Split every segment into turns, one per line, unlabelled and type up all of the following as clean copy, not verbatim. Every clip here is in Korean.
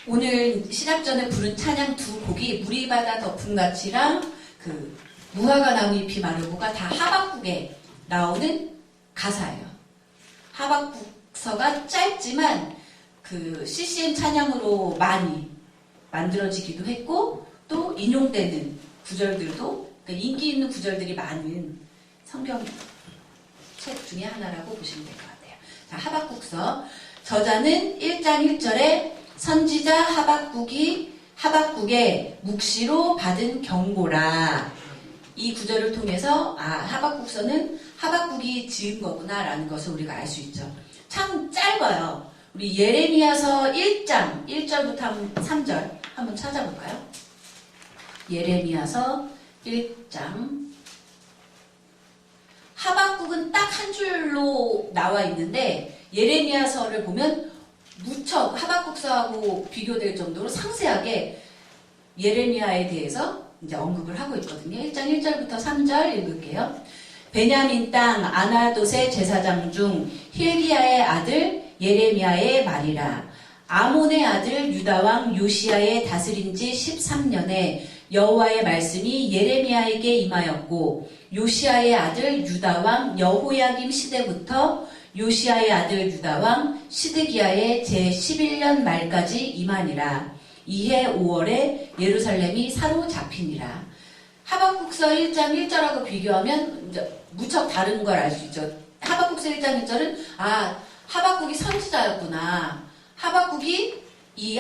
오늘 시작 전에 부른 찬양 두 곡이 무리바다 덮음같이랑 그 무화과 나무 잎이 마르고가 다 하박국에 나오는 가사예요. 하박국서가 짧지만 그 CCM 찬양으로 많이 만들어지기도 했고 또 인용되는 구절들도 그러니까 인기 있는 구절들이 많은 성경 책 중에 하나라고 보시면 될 것 같아요. 자, 하박국서 저자는 1장 1절에 선지자 하박국의 묵시로 받은 경고라. 이 구절을 통해서 하박국서는 하박국이 지은 거구나 라는 것을 우리가 알 수 있죠. 참 짧아요. 우리 예레미야서 1장 1절부터 3절 한번 찾아볼까요? 예레미야서 1장 하박국은 딱 한 줄로 나와 있는데 예레미야서를 보면 무척 하박국서하고 비교될 정도로 상세하게 예레미야에 대해서 이제 언급을 하고 있거든요. 1장 1절부터 3절 읽을게요. 베냐민 땅 아나돗의 제사장 중 힐기야의 아들 예레미야의 말이라. 아몬의 아들 유다왕 요시야의 다스린 지 13년에 여호와의 말씀이 예레미야에게 임하였고 요시야의 아들 유다왕 여호야김 시대부터 요시야의 아들 유다왕 시드기야의 제11년 말까지 임하니라. 이해 5월에 예루살렘이 사로잡히니라. 하박국서 1장 1절하고 비교하면 무척 다른 걸 알 수 있죠. 하박국서 1장 1절은 하박국이 선지자였구나.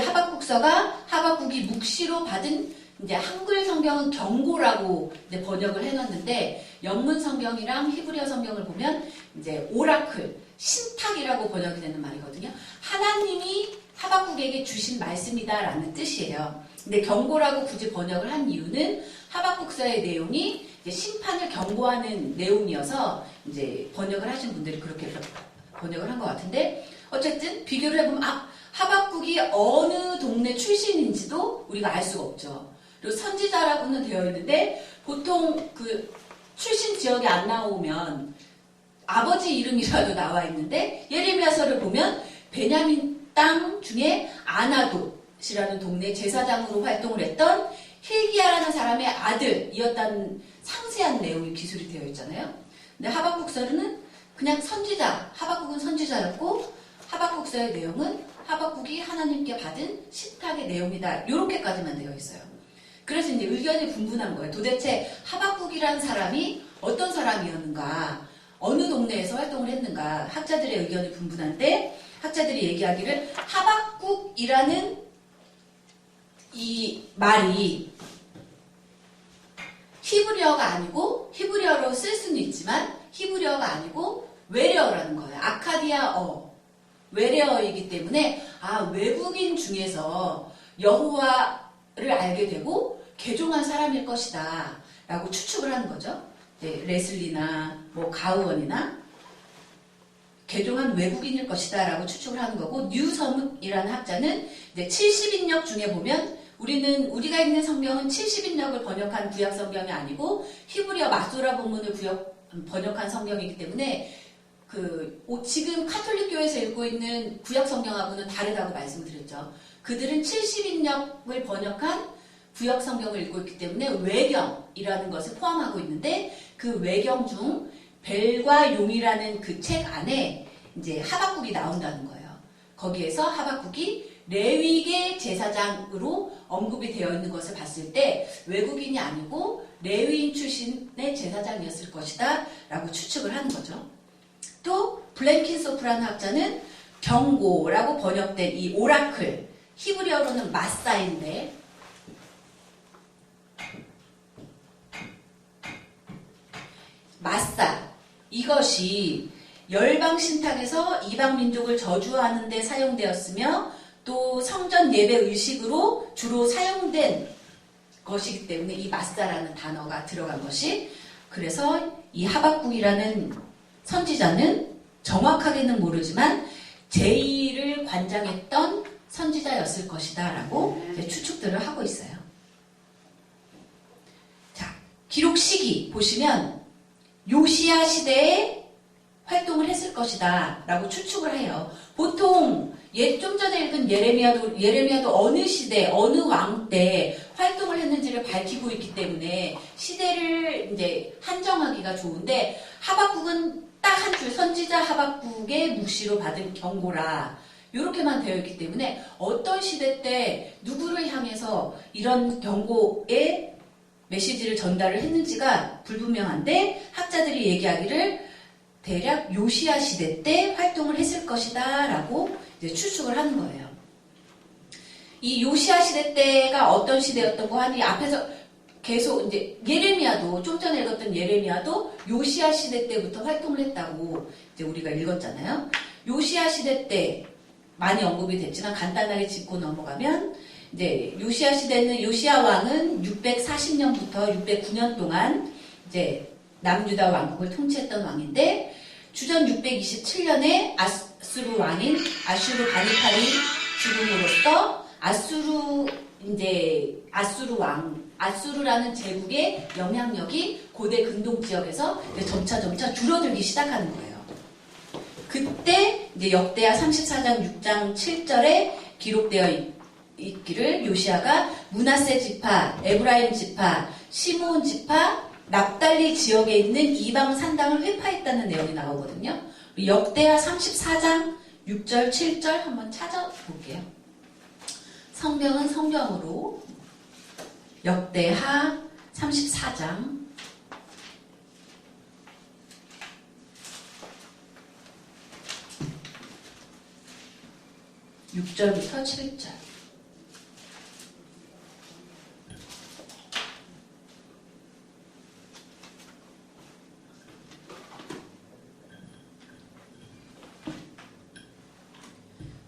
하박국서가 하박국이 묵시로 받은 이제 한글 성경은 경고라고 이제 번역을 해놨는데 영문 성경이랑 히브리어 성경을 보면 이제 오라클, 신탁이라고 번역이 되는 말이거든요. 하나님이 하박국에게 주신 말씀이다라는 뜻이에요. 근데 경고라고 굳이 번역을 한 이유는 하박국서의 내용이 이제 심판을 경고하는 내용이어서 이제 번역을 하신 분들이 그렇게 번역을 한 것 같은데 어쨌든 비교를 해보면 하박국이 어느 동네 출신인지도 우리가 알 수가 없죠. 그리고 선지자라고는 되어 있는데 보통 그 출신 지역이 안 나오면 아버지 이름이라도 나와 있는데 예레미야서를 보면 베냐민 땅 중에 아나돗이라는 동네 제사장으로 활동을 했던 힐기야라는 사람의 아들이었다는 상세한 내용이 기술이 되어 있잖아요. 근데 하박국서는 그냥 하박국은 선지자였고 하박국서의 내용은 하박국이 하나님께 받은 신탁의 내용이다. 이렇게까지만 되어 있어요. 그래서 이제 의견이 분분한 거예요. 도대체 하박국이라는 사람이 어떤 사람이었는가, 어느 동네에서 활동을 했는가, 학자들의 의견이 분분한데 학자들이 얘기하기를 하박국이라는 이 말이 히브리어가 아니고 히브리어로 쓸 수는 있지만 히브리어가 아니고 외래어라는 거예요. 아카디아어 외래어이기 때문에 외국인 중에서 여호와를 알게 되고 개종한 사람일 것이다 라고 추측을 하는 거죠. 레슬리나 가우언이나 개종한 외국인일 것이다 라고 추측을 하는 거고 뉴섬이라는 학자는 이제 70인역 중에 보면 우리가 읽는 성경은 70인역을 번역한 구약 성경이 아니고 히브리어 마소라 본문을 번역한 성경이기 때문에 지금 카톨릭 교회에서 읽고 있는 구약 성경하고는 다르다고 말씀을 드렸죠. 그들은 70인역을 번역한 구약 성경을 읽고 있기 때문에 외경이라는 것을 포함하고 있는데 그 외경 중 벨과 용이라는 그 책 안에 이제 하박국이 나온다는 거예요. 거기에서 하박국이 레위계 제사장으로 언급이 되어 있는 것을 봤을 때 외국인이 아니고 레위인 출신의 제사장이었을 것이다 라고 추측을 하는 거죠. 또 블랭킨소프라는 학자는 경고라고 번역된 이 오라클, 히브리어로는 마사인데 이것이 열방신탁에서 이방민족을 저주하는 데 사용되었으며 또 성전 예배 의식으로 주로 사용된 것이기 때문에 이 마사라는 단어가 들어간 것이 그래서 이 하박국이라는 선지자는 정확하게는 모르지만 제2를 관장했던 선지자였을 것이다 라고 추측들을 하고 있어요. 자, 기록 시기 보시면 요시야 시대에 활동을 했을 것이다 라고 추측을 해요. 보통 좀 전에 읽은 예레미야도 어느 시대, 어느 왕 때 활동을 했는지를 밝히고 있기 때문에 시대를 이제 한정하기가 좋은데, 하박국은 딱 한 줄, 선지자 하박국의 묵시로 받은 경고라. 이렇게만 되어 있기 때문에 어떤 시대 때 누구를 향해서 이런 경고의 메시지를 전달을 했는지가 불분명한데, 학자들이 얘기하기를 대략 요시야 시대 때 활동을 했을 것이다 라고 이제 추측을 하는 거예요. 이 요시야 시대 때가 어떤 시대였던 거 하니, 앞에서 계속 이제 예레미야도, 좀 전에 읽었던 예레미야도 요시야 시대 때부터 활동을 했다고 이제 우리가 읽었잖아요. 요시야 시대 때 많이 언급이 됐지만 간단하게 짚고 넘어가면, 이제 요시야 시대는, 요시야 왕은 640년부터 609년 동안 이제 남유다 왕국을 통치했던 왕인데, 주전 627년에 아수르 왕인 아슈르 바니팔이 죽음으로써 아수르라는 제국의 영향력이 고대 근동 지역에서 이제 점차 줄어들기 시작하는 거예요. 그때 이제 역대하 34장 6장 7절에 기록되어 있기를, 요시야가 므낫세 지파, 에브라임 지파, 시므온 지파, 납달리 지역에 있는 이방 산당을 회파했다는 내용이 나오거든요. 역대하 34장 6절 7절 한번 찾아볼게요. 성경은 성경으로 역대하 34장 6절부터 7절.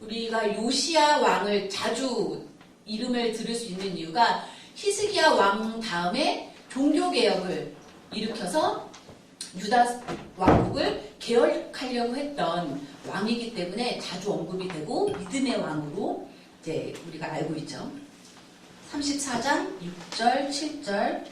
우리가 요시야 왕을 자주 이름을 들을 수 있는 이유가, 히스기야 왕 다음에 종교개혁을 일으켜서 유다 왕국을 개혁하려고 했던 왕이기 때문에 자주 언급이 되고 믿음의 왕으로 이제 우리가 알고 있죠. 34장 6절 7절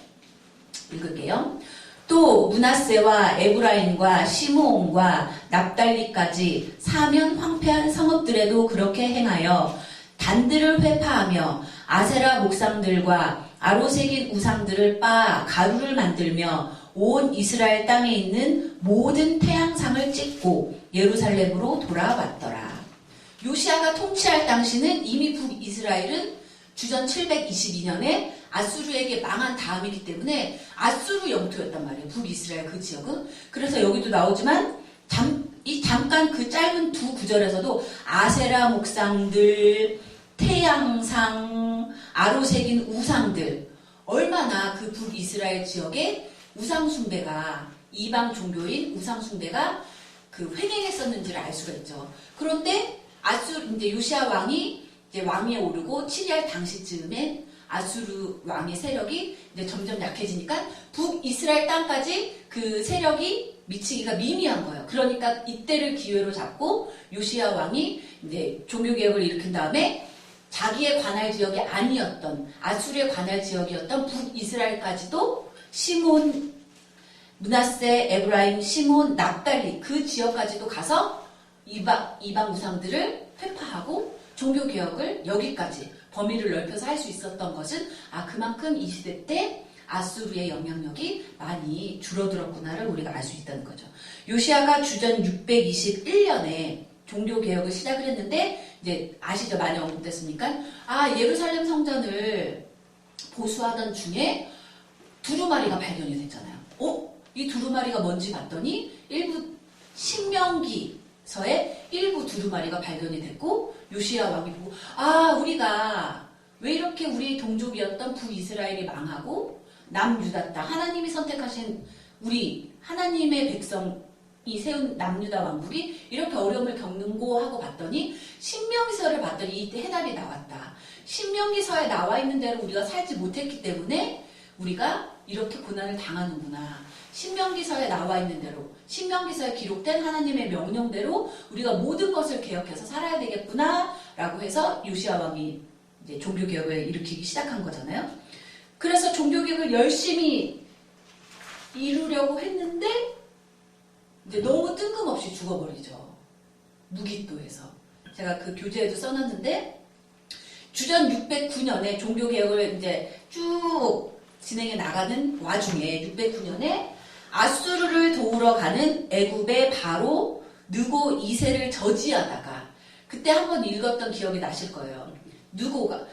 읽을게요. 또 므낫세와 에브라임과 시므온과 납달리까지 사면 황폐한 성읍들에도 그렇게 행하여 단들을 회파하며 아세라 목상들과 아로새긴 우상들을 빻아 가루를 만들며 온 이스라엘 땅에 있는 모든 태양상을 찍고 예루살렘으로 돌아왔더라. 요시야가 통치할 당시는 이미 북이스라엘은 주전 722년에 아수르에게 망한 다음이기 때문에 아수르 영토였단 말이에요. 북이스라엘 그 지역은. 그래서 여기도 나오지만 잠깐 그 짧은 두 구절에서도 아세라 목상들, 태양상, 아로새긴 우상들, 얼마나 그 북이스라엘 지역에 우상숭배가, 이방 종교인 우상숭배가 그 횡행했었는지를 알 수가 있죠. 그런데 이제 요시야 왕이 이제 왕위에 오르고 치리할 당시쯤에 아수르 왕의 세력이 이제 점점 약해지니까 북이스라엘 땅까지 그 세력이 미치기가 미미한 거예요. 그러니까 이때를 기회로 잡고 요시야 왕이 이제 종교개혁을 일으킨 다음에 자기의 관할 지역이 아니었던, 아수르의 관할 지역이었던 북이스라엘까지도 시몬, 므낫세, 에브라임, 시몬, 납달리 그 지역까지도 가서 이방 우상들을 회파하고 종교개혁을 여기까지 범위를 넓혀서 할 수 있었던 것은, 그만큼 이 시대 때 아수르의 영향력이 많이 줄어들었구나를 우리가 알 수 있다는 거죠. 요시야가 주전 621년에 종교개혁을 시작을 했는데, 이제 아시죠? 많이 언급됐으니까. 예루살렘 성전을 보수하던 중에 두루마리가 발견이 됐잖아요. 이 두루마리가 뭔지 봤더니 일부 신명기서의 일부 두루마리가 발견이 됐고, 요시야 왕이 보고 우리가 왜 이렇게 우리 동족이었던 북이스라엘이 망하고 남유다 땅, 하나님이 선택하신 우리 하나님의 백성이 세운 남유다 왕국이 이렇게 어려움을 겪는고 하고 봤더니 신명기서를 봤더니 이때 해답이 나왔다. 신명기서에 나와 있는 대로 우리가 살지 못했기 때문에 우리가 이렇게 고난을 당하는구나. 신명기서에 나와 있는 대로, 신명기서에 기록된 하나님의 명령대로 우리가 모든 것을 개혁해서 살아야 되겠구나 라고 해서 요시야 왕이 이제 종교개혁을 일으키기 시작한 거잖아요. 그래서 종교개혁을 열심히 이루려고 했는데 이제 너무 뜬금없이 죽어버리죠. 무기또에서. 제가 그 교재에도 써놨는데 주전 609년에 종교개혁을 이제 쭉 진행해 나가는 와중에 609년에 아수르를 도우러 가는 애굽의 바로 느고 2세를 저지하다가 그때 한번 읽었던 기억이 나실 거예요. 느고가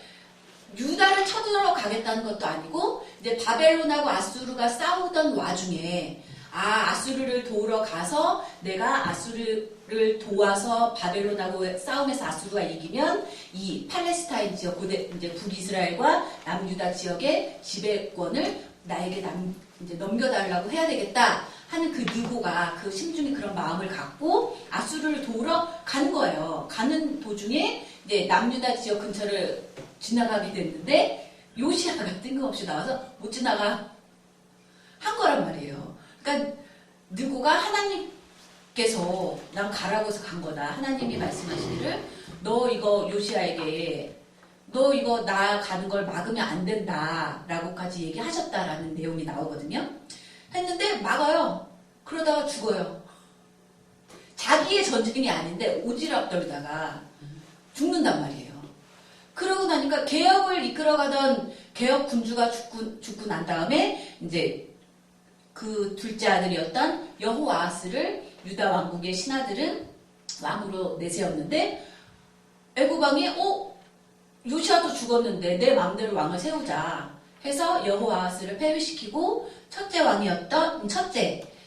유다를 쳐들어 가겠다는 것도 아니고 이제 바벨론하고 아수르가 싸우던 와중에 아수르를 도우러 가서 내가 아수르를 도와서 바벨론하고 싸움에서 아수르가 이기면 이 팔레스타인 지역, 고대 이제 북이스라엘과 남유다 지역의 지배권을 나에게 이제 넘겨달라고 해야 되겠다 하는 그 느고가 그 심중에 그런 마음을 갖고 아수르를 도우러 간 거예요. 가는 도중에 이제 남유다 지역 근처를 지나가게 됐는데 요시아가 뜬금없이 나와서 못 지나가 한 거란 말이에요. 그러니까 느고가 하나님께서 난 가라고 해서 간 거다. 하나님이 말씀하시기를 너 이거 요시아에게 너 이거 나 가는 걸 막으면 안 된다 라고까지 얘기하셨다라는 내용이 나오거든요. 했는데 막아요. 그러다가 죽어요. 자기의 전쟁이 아닌데 오지랖 떨다가 죽는단 말이에요. 그러고 나니까 개혁을 이끌어가던 개혁 군주가 죽고 난 다음에 이제 그 둘째 아들이었던 여호아하스를 유다 왕국의 신하들은 왕으로 내세웠는데 애굽 왕이 요시아도 죽었는데 내 마음대로 왕을 세우자 해서 여호아하스를 폐위시키고 첫째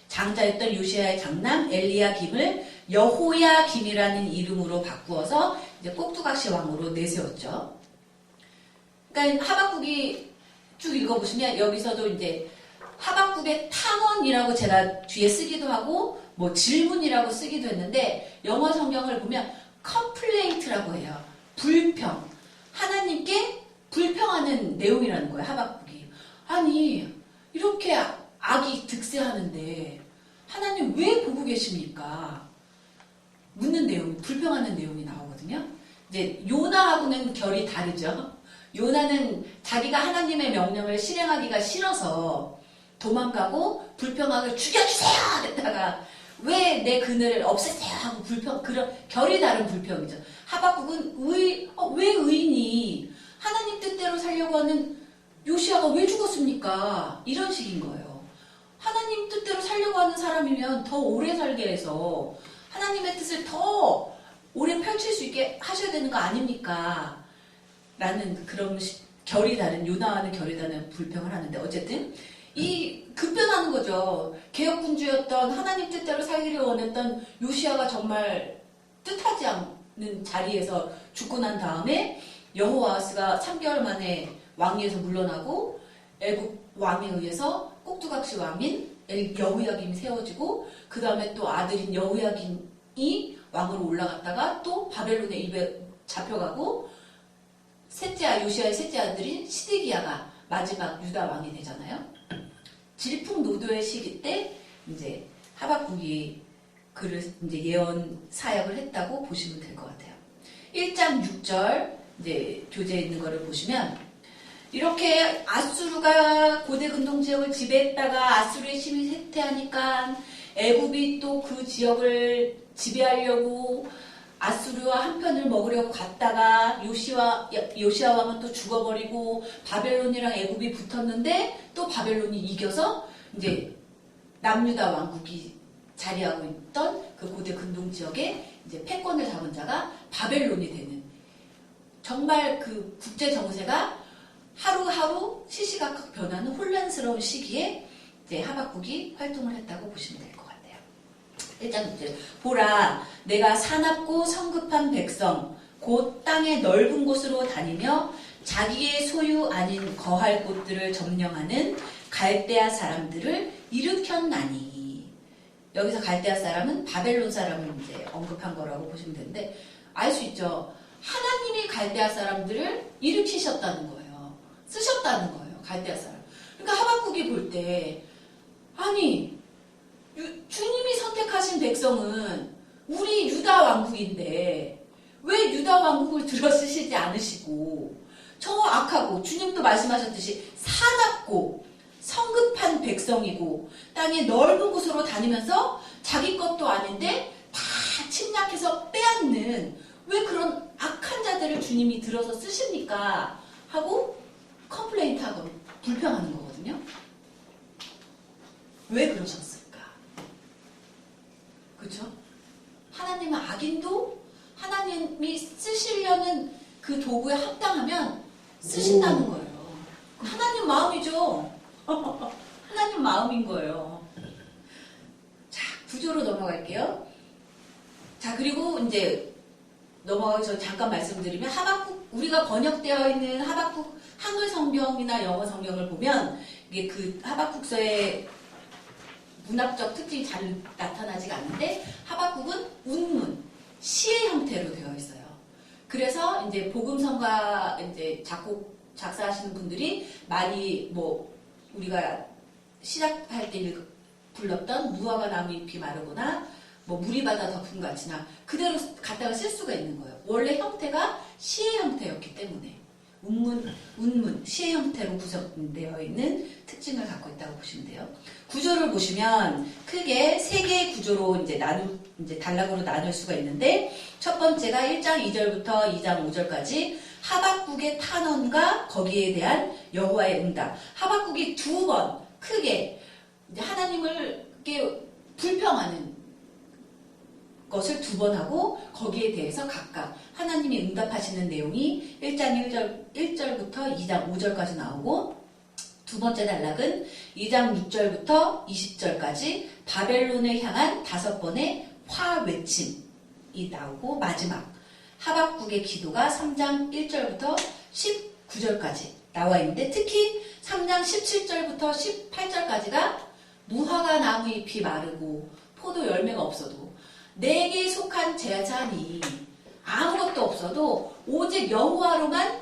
장자였던 요시아의 장남 엘리야김을 여호야김이라는 이름으로 바꾸어서 이제 꼭두각시 왕으로 내세웠죠. 그러니까 하박국이 쭉 읽어보시면 여기서도 이제 하박국의 탐언이라고 제가 뒤에 쓰기도 하고 뭐 질문이라고 쓰기도 했는데 영어 성경을 보면 컴플레인트라고 해요. 불평. 하나님께 불평하는 내용이라는 거예요. 하박국이. 아니 이렇게 악이 득세하는데 하나님 왜 보고 계십니까? 묻는 내용, 불평하는 내용이 나오거든요. 이제 요나하고는 결이 다르죠. 요나는 자기가 하나님의 명령을 실행하기가 싫어서 도망가고 불평하고 죽여주세요! 했다가 왜 내 그늘을 없애세요! 하고 그런 결이 다른 불평이죠. 하박국은 왜 의인이 하나님 뜻대로 살려고 하는 요시아가 왜 죽었습니까? 이런 식인 거예요. 하나님 뜻대로 살려고 하는 사람이면 더 오래 살게 해서 하나님의 뜻을 더 오래 펼칠 수 있게 하셔야 되는 거 아닙니까? 라는 그런 결이 다른, 요나와는 결이 다른 불평을 하는데 어쨌든 이 급변하는 거죠. 개혁군주였던 하나님 뜻대로 살기를 원했던 요시아가 정말 뜻하지 않는 자리에서 죽고 난 다음에 여호아하스가 3개월 만에 왕위에서 물러나고 애굽 왕에 의해서 꼭두각시 왕인 여호야김이 세워지고 그 다음에 또 아들인 여호야김이 왕으로 올라갔다가 또 바벨론의 입에 잡혀가고 요시아의 셋째 아들인 시드기야가 마지막 유다 왕이 되잖아요. 질풍노도의 시기 때 이제 하박국이 그를 이제 예언 사역을 했다고 보시면 될 것 같아요. 1장 6절 이제 교재에 있는 거를 보시면 이렇게 아수르가 고대 근동 지역을 지배했다가 아수르의 힘이 쇠퇴하니까 애굽이 또 그 지역을 지배하려고 아수르와 한편을 먹으려고 갔다가 요시아 왕은 또 죽어버리고 바벨론이랑 애굽이 붙었는데 또 바벨론이 이겨서 이제 남유다 왕국이 자리하고 있던 그 고대 근동 지역에 이제 패권을 잡은 자가 바벨론이 되는 정말 그 국제 정세가 하루하루 시시각각 변하는 혼란스러운 시기에 이제 하박국이 활동을 했다고 보시면 될 것 같아요. 일단 보라 내가 사납고 성급한 백성 곧 땅의 넓은 곳으로 다니며 자기의 소유 아닌 거할 곳들을 점령하는 갈대아 사람들을 일으켰나니 여기서 갈대아 사람은 바벨론 사람을 이제 언급한 거라고 보시면 되는데 알 수 있죠. 하나님이 갈대아 사람들을 일으키셨다는 거예요. 쓰셨다는 거예요. 갈대아 사람. 그러니까 하박국이 볼 때 아니 주님이 선택하신 백성은 우리 유다 왕국인데 왜 유다 왕국을 들어 쓰시지 않으시고 저 악하고 주님도 말씀하셨듯이 사납고 성급한 백성이고 땅의 넓은 곳으로 다니면서 자기 것도 아닌데 다 침략해서 빼앗는 왜 그런 악한 자들을 주님이 들어서 쓰십니까? 하고 컴플레인트하고 불평하는 거거든요. 왜 그러셨을까? 그렇죠? 하나님은 악인도 하나님이 쓰시려는 그 도구에 합당하면 쓰신다는 거예요. 하나님 마음이죠. 하나님 마음인 거예요. 자, 구조로 넘어갈게요. 자, 그리고 이제 넘어가서 잠깐 말씀드리면 하박국, 우리가 번역되어 있는 하박국 한글 성경이나 영어 성경을 보면 이게 그 하박국서의 문학적 특징이 잘 나타나지가 않는데 하박국은 운문, 시의 형태로 되어 있어요. 그래서 이제 복음성가 이제 작사하시는 분들이 많이 뭐 우리가 시작할 때 불렀던 무화과 나무 잎이 마르거나 뭐 물이 바다 덮음 같이나 그대로 갖다가 쓸 수가 있는 거예요. 원래 형태가 시의 형태였기 때문에 운문, 시의 형태로 구성되어 있는 특징을 갖고 있다고 보시면 돼요. 구조를 보시면 크게 세 개의 구조로 이제 단락으로 나눌 수가 있는데 첫 번째가 1장 2절부터 2장 5절까지 하박국의 탄원과 거기에 대한 여호와의 응답. 하박국이 두 번 크게 이제 하나님을 불평하는 것을 두 번 하고 거기에 대해서 각각 하나님이 응답하시는 내용이 1장 1절부터 2장 5절까지 나오고 두 번째 단락은 2장 6절부터 20절까지 바벨론을 향한 5번의 화 외침이 나오고 마지막 하박국의 기도가 3장 1절부터 19절까지 나와 있는데 특히 3장 17절부터 18절까지가 무화과 나무 잎이 마르고 포도 열매가 없어도 내게 속한 재산이 아무것도 없어도 오직 여호와로만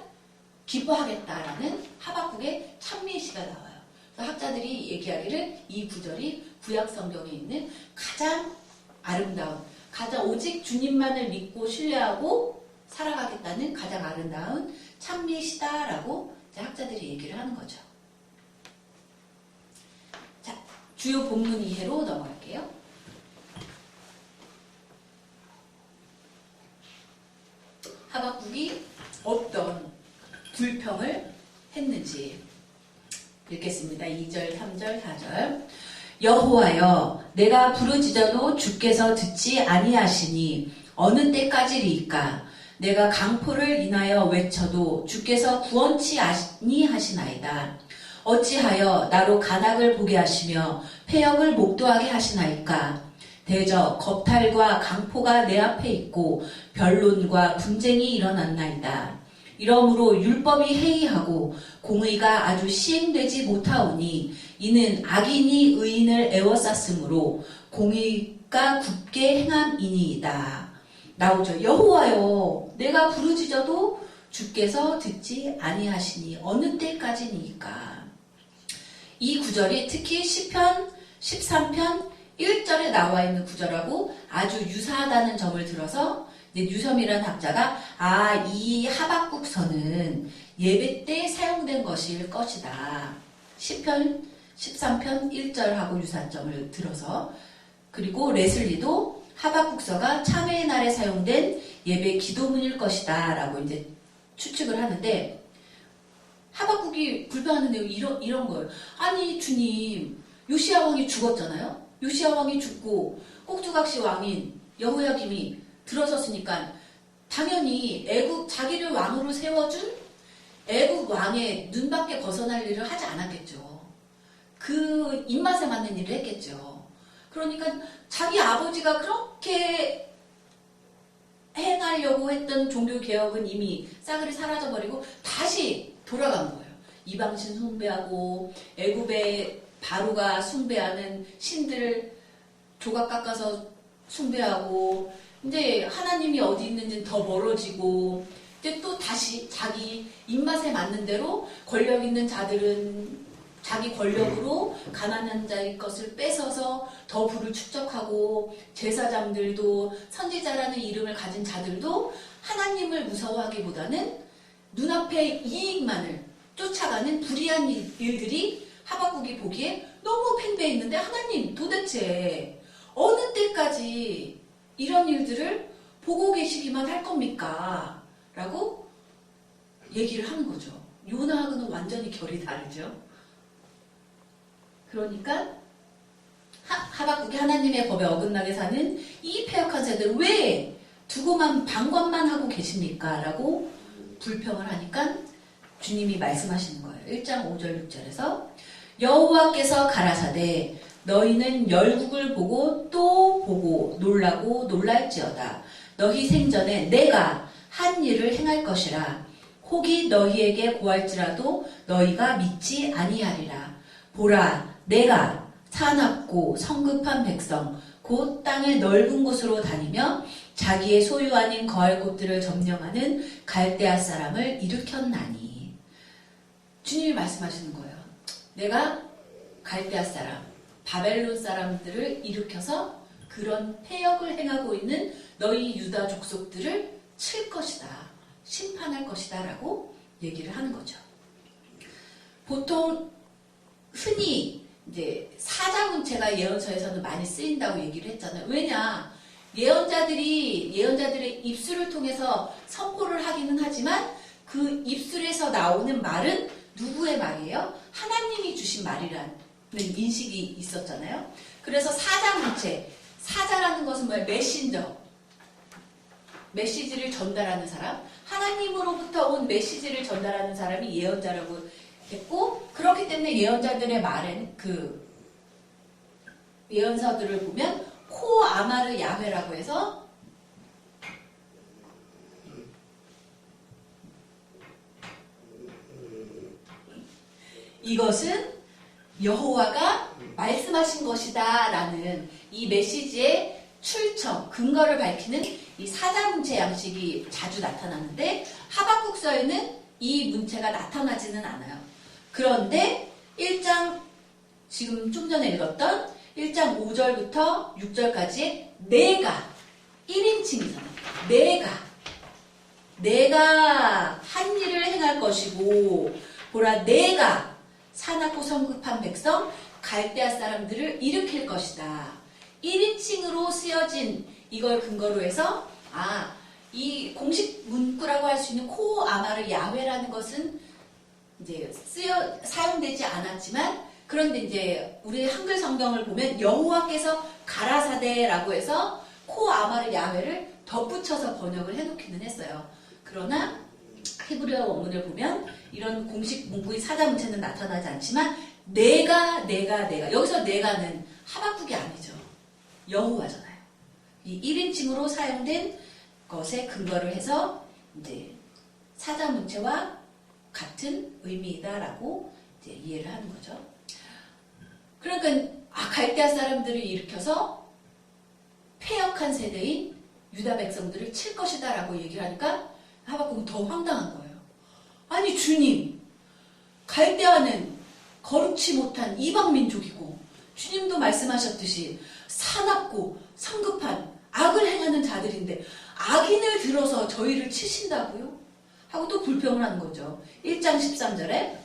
기뻐하겠다라는 하박국의 찬미의 시가 나와요. 그래서 학자들이 얘기하기를 이 구절이 구약 성경에 있는 가장 아름다운, 가장 오직 주님만을 믿고 신뢰하고 살아가겠다는 가장 아름다운 찬미의 시다라고 학자들이 얘기를 하는 거죠. 자, 주요 본문 이해로 넘어갈게요. 하박국이 어떤 불평을 했는지 읽겠습니다. 2절, 3절, 4절. 여호와여, 내가 부르짖어도 주께서 듣지 아니하시니 어느 때까지리이까? 내가 강포를 인하여 외쳐도 주께서 구원치 아니하시나이다. 어찌하여 나로 간악을 보게 하시며 패역을 목도하게 하시나이까? 대저 겁탈과 강포가 내 앞에 있고 변론과 분쟁이 일어났나이다. 이러므로 율법이 해이하고 공의가 아주 시행되지 못하오니 이는 악인이 의인을 애워쌌으므로 공의가 굳게 행함이니이다. 나오죠. 여호와여, 내가 부르짖어도 주께서 듣지 아니하시니 어느 때까지니까. 이 구절이 특히 시편 13편 1절에 나와 있는 구절하고 아주 유사하다는 점을 들어서 유섬이라는 학자가 이 하박국서는 예배 때 사용된 것일 것이다. 시편 13편 1절하고 유사점을 들어서 그리고 레슬리도 하박국서가 참회의 날에 사용된 예배 기도문일 것이다 라고 이제 추측을 하는데 하박국이 불평하는 내용이 이런 거예요. 아니 주님, 요시야 왕이 죽었잖아요. 요시야 왕이 죽고 꼭두각시 왕인 여호야김이 들어섰으니까 당연히 자기를 왕으로 세워준 애국 왕의 눈밖에 벗어날 일을 하지 않았겠죠. 그 입맛에 맞는 일을 했겠죠. 그러니까 자기 아버지가 그렇게 행하려고 했던 종교개혁은 이미 싸그리 사라져버리고 다시 돌아간 거예요. 이방신 숭배하고 애굽의 바로가 숭배하는 신들 조각 깎아서 숭배하고 이제 하나님이 어디 있는지는 더 멀어지고 이제 또 다시 자기 입맛에 맞는 대로 권력 있는 자들은 자기 권력으로 가난한 자의 것을 뺏어서 더 부를 축적하고 제사장들도 선지자라는 이름을 가진 자들도 하나님을 무서워하기보다는 눈앞의 이익만을 쫓아가는 불의한 일들이 하박국이 보기에 너무 팽배해 있는데 하나님 도대체 어느 때까지 이런 일들을 보고 계시기만 할 겁니까? 라고 얘기를 하는 거죠. 요나하고는 완전히 결이 다르죠. 그러니까 하박국이 하나님의 법에 어긋나게 사는 이 패역한 세대를 왜 두고만 방관만 하고 계십니까? 라고 불평을 하니까 주님이 말씀하시는 거예요. 1장 5절 6절에서 여호와께서 가라사대 너희는 열국을 보고 또 보고 놀라고 놀랄지어다. 너희 생전에 내가 한 일을 행할 것이라. 혹이 너희에게 고할지라도 너희가 믿지 아니하리라. 보라 내가 사납고 성급한 백성 곧 땅의 넓은 곳으로 다니며 자기의 소유 아닌 거할 곳들을 점령하는 갈대아 사람을 일으켰나니. 주님이 말씀하시는 거예요. 내가 갈대아 사람, 바벨론 사람들을 일으켜서 그런 패역을 행하고 있는 너희 유다 족속들을 칠 것이다. 심판할 것이다. 라고 얘기를 하는 거죠. 보통 흔히 이제 사자문체가 예언서에서는 많이 쓰인다고 얘기를 했잖아요. 왜냐? 예언자들의 입술을 통해서 선포를 하기는 하지만 그 입술에서 나오는 말은 누구의 말이에요? 하나님이 주신 말이라는 인식이 있었잖아요. 그래서 사자문체, 사자라는 것은 뭐예요? 메신저. 메시지를 전달하는 사람. 하나님으로부터 온 메시지를 전달하는 사람이 예언자라고 했고, 그렇기 때문에 예언자들의 말은 그 예언서들을 보면 코 아마르 야훼라고 해서 이것은 여호와가 말씀하신 것이다 라는 이 메시지의 출처, 근거를 밝히는 이 사자문체 양식이 자주 나타나는데 하박국서에는 이 문체가 나타나지는 않아요. 그런데 1장, 지금 좀 전에 읽었던 1장 5절부터 6절까지 내가 1인칭이잖아요. 내가 한 일을 행할 것이고 보라 내가 사납고 성급한 백성 갈대아 사람들을 일으킬 것이다. 1인칭으로 쓰여진 이걸 근거로 해서 이 공식 문구라고 할 수 있는 코 아마르 야훼라는 것은 이제 사용되지 않았지만 그런데 이제 우리 한글 성경을 보면 여호와께서 가라사대라고 해서 코 아마르 야훼를 덧붙여서 번역을 해놓기는 했어요. 그러나 히브리어 원문을 보면 이런 공식 문구의 사자문체는 나타나지 않지만 내가 여기서 내가는 하박국이 아니죠. 여호와잖아요. 이 1인칭으로 사용된 것에 근거를 해서 이제 사자문체와 같은 의미이다라고 이제 이해를 하는 거죠. 그러니까 갈대아 사람들을 일으켜서 패역한 세대인 유다 백성들을 칠 것이다라고 얘기를 하니까 하박국은 더 황당한 거예요. 아니 주님, 갈대아는 거룩치 못한 이방 민족이고 주님도 말씀하셨듯이 사납고 성급한 악을 행하는 자들인데 악인을 들어서 저희를 치신다고요? 하고 또 불평을 하는 거죠. 1장 13절에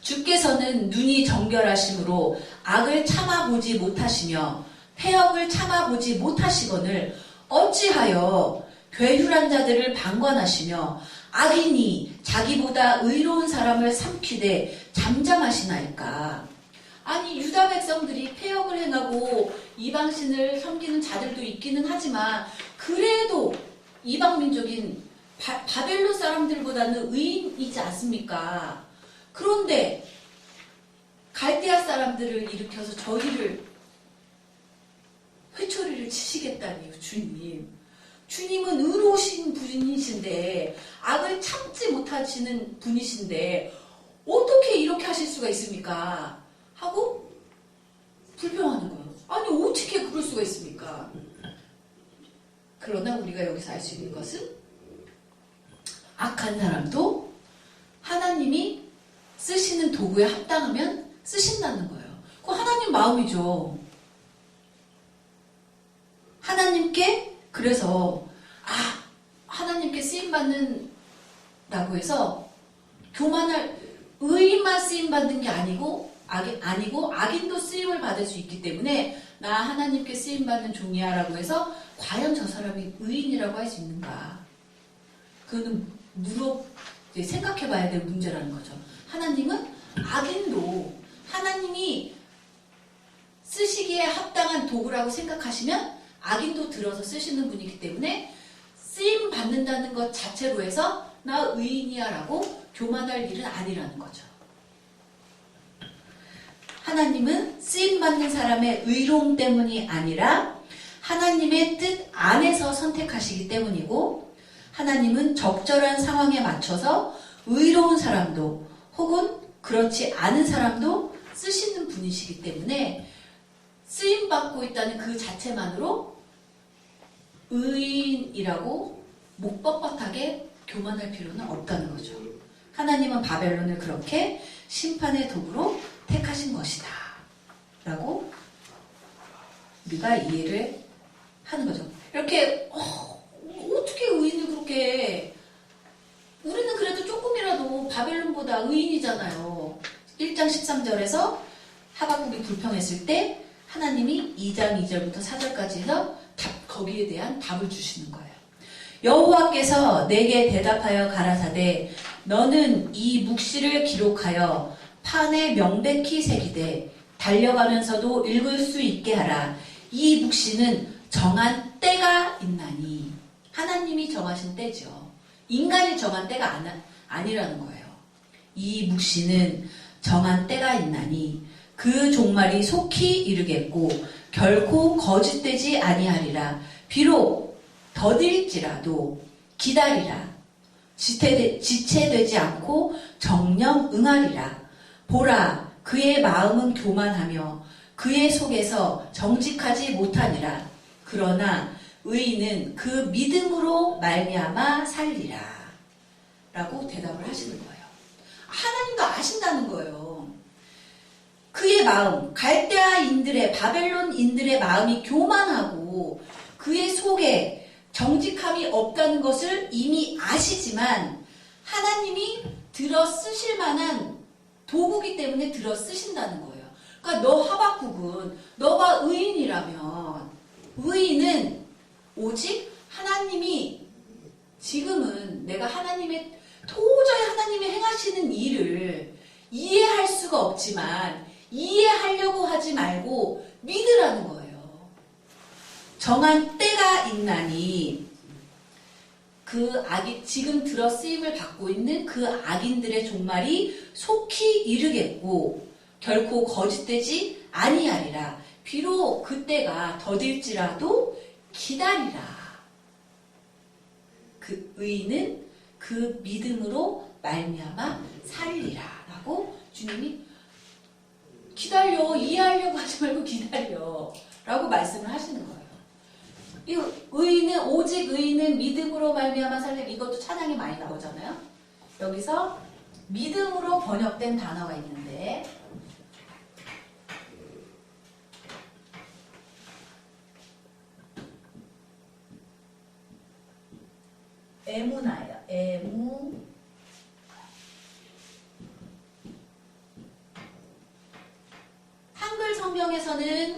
주께서는 눈이 정결하심으로 악을 참아보지 못하시며 패역을 참아보지 못하시거늘 어찌하여 괴휼한 자들을 방관하시며 악인이 자기보다 의로운 사람을 삼키되 잠잠하시나이까. 아니 유다 백성들이 패역을 행하고 이방신을 섬기는 자들도 있기는 하지만 그래도 이방 민족인 바벨론 사람들보다는 의인이지 않습니까? 그런데 갈대아 사람들을 일으켜서 저희를 회초리를 치시겠다니요, 주님. 주님은 의로우신 분이신데 악을 참지 못하시는 분이신데 어떻게 이렇게 하실 수가 있습니까? 하고 불평하는 거예요. 아니 어떻게 그럴 수가 있습니까? 그러나 우리가 여기서 알 수 있는 것은 악한 사람도 하나님이 쓰시는 도구에 합당하면 쓰신다는 거예요. 그거 하나님 마음이죠. 하나님께 그래서 하나님께 쓰임받는 라고 해서 교만할 의인만 쓰임받는 게 아니고 악인도 쓰임을 받을 수 있기 때문에 나 하나님께 쓰임받는 종이야 라고 해서 과연 저 사람이 의인이라고 할 수 있는가? 그거는 생각해 봐야 될 문제라는 거죠. 하나님은 악인도 하나님이 쓰시기에 합당한 도구라고 생각하시면 악인도 들어서 쓰시는 분이기 때문에 쓰임 받는다는 것 자체로 해서 나 의인이야 라고 교만할 일은 아니라는 거죠. 하나님은 쓰임받는 사람의 의로움 때문이 아니라 하나님의 뜻 안에서 선택하시기 때문이고, 하나님은 적절한 상황에 맞춰서 의로운 사람도 혹은 그렇지 않은 사람도 쓰시는 분이시기 때문에 쓰임받고 있다는 그 자체만으로 의인이라고 못 뻣뻣하게 교만할 필요는 없다는 거죠. 하나님은 바벨론을 그렇게 심판의 도구로 택하신 것이다 라고 우리가 이해를 하는 거죠. 이렇게 어떻게 의인을 그렇게, 우리는 그래도 조금이라도 바벨론보다 의인이잖아요. 1장 13절에서 하박국이 불평했을 때 하나님이 2장 2절부터 4절까지 해서 거기에 대한 답을 주시는 거예요. 여호와께서 내게 대답하여 가라사대 너는 이 묵시를 기록하여 판에 명백히 새기되 달려가면서도 읽을 수 있게 하라. 이 묵시는 정한 때가 있나니. 하나님이 정하신 때죠. 인간이 정한 때가 아니라는 거예요. 이 묵시는 정한 때가 있나니 그 종말이 속히 이르겠고 결코 거짓되지 아니하리라. 비록 더딜지라도 기다리라. 지체되지 않고 정령 응하리라. 보라, 그의 마음은 교만하며 그의 속에서 정직하지 못하니라. 그러나 의인은 그 믿음으로 말미암아 살리라. 라고 대답을 하시는 거예요. 하나님도 아신다는 거예요. 그의 마음, 갈대아인들의, 바벨론인들의 마음이 교만하고 그의 속에 정직함이 없다는 것을 이미 아시지만 하나님이 들어 쓰실 만한 도구기 때문에 들어 쓰신다는 거예요. 그러니까 너 하박국은 너가 의인이라면 의인은 오직 하나님이 지금은 내가 도저히 하나님이 행하시는 일을 이해할 수가 없지만 이해하려고 하지 말고 믿으라는 거예요. 정한 때가 있나니 그 지금 들어 쓰임을 받고 있는 그 악인들의 종말이 속히 이르겠고 결코 거짓되지 아니하리라. 비록 그때가 더딜지라도 기다리라. 그 의인은 그 믿음으로 말미암아 살리라 라고 주님이 기다려, 이해하려고 하지 말고 기다려 라고 말씀을 하시는 거예요. 이 오직 의인은 믿음으로 말미암아 살리라. 이것도 찬양이 많이 나오잖아요. 여기서 믿음으로 번역된 단어가 있는데 에무나예요. 한글 성경에서는